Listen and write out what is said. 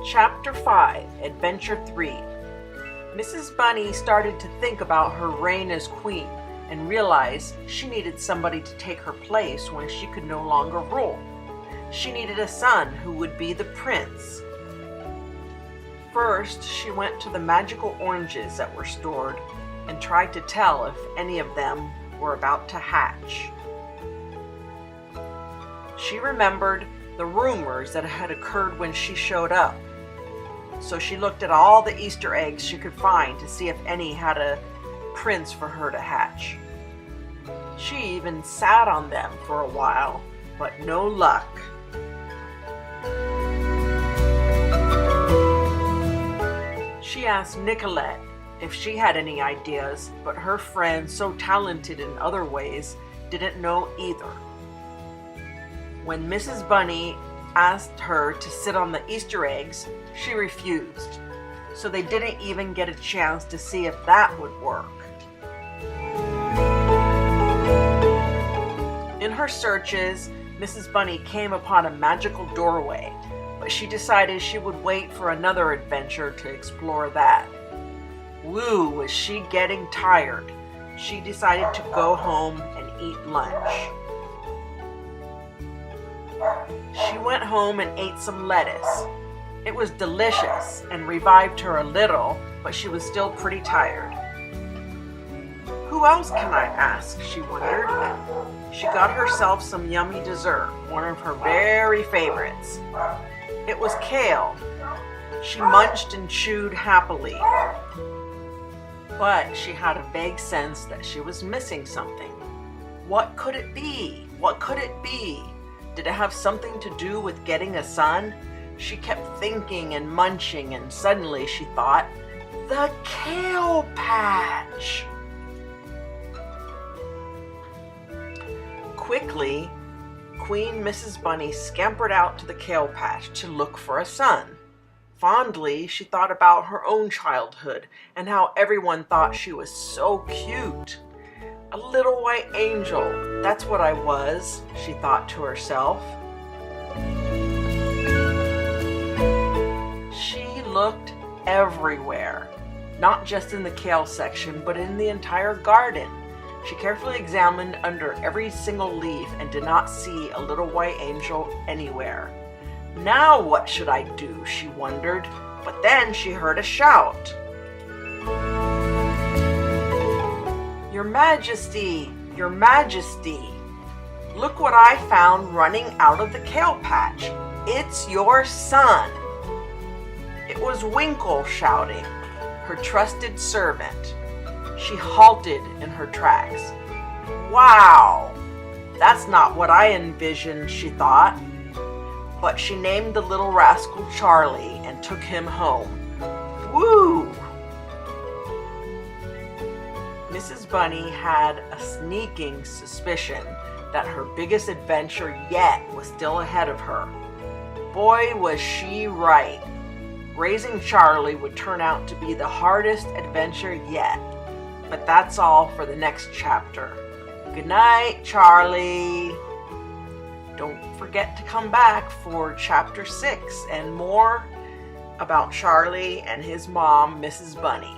Chapter 5, Adventure 3. Mrs. Bunny started to think about her reign as queen and realized she needed somebody to take her place when she could no longer rule. She needed a son who would be the prince. First, she went to the magical oranges that were stored and tried to tell if any of them were about to hatch. She remembered the rumors that had occurred when she showed up. So she looked at all the Easter eggs she could find to see if any had a prince for her to hatch. She even sat on them for a while, but no luck. She asked Nicolette if she had any ideas, but her friend, so talented in other ways, didn't know either. When Mrs. Bunny asked her to sit on the Easter eggs, she refused, so they didn't even get a chance to see if that would work. In her searches, Mrs. Bunny came upon a magical doorway, but she decided she would wait for another adventure to explore that. Woo, was she getting tired. She decided to go home and eat lunch. She went home and ate some lettuce. It was delicious and revived her a little, but she was still pretty tired. Who else can I ask, she wondered. She got herself some yummy dessert, one of her very favorites. It was kale. She munched and chewed happily. But she had a vague sense that she was missing something. What could it be? What could it be? Did it have something to do with getting a son? She kept thinking and munching, and suddenly she thought, the kale patch! Quickly, Queen Mrs. Bunny scampered out to the kale patch to look for a son. Fondly, she thought about her own childhood and how everyone thought she was so cute. A little white angel, that's what I was, she thought to herself. She looked everywhere, not just in the kale section, but in the entire garden. She carefully examined under every single leaf and did not see a little white angel anywhere. Now what should I do, she wondered, but then she heard a shout. Your Majesty, Your Majesty, look what I found running out of the kale patch. It's your son. It was Winkle shouting, her trusted servant. She halted in her tracks. Wow, that's not what I envisioned, she thought. But she named the little rascal Charlie and took him home. Woo! Mrs. Bunny had a sneaking suspicion that her biggest adventure yet was still ahead of her. Boy, was she right. Raising Charlie would turn out to be the hardest adventure yet. But that's all for the next chapter. Good night, Charlie. Don't forget to come back for Chapter 6 and more about Charlie and his mom, Mrs. Bunny.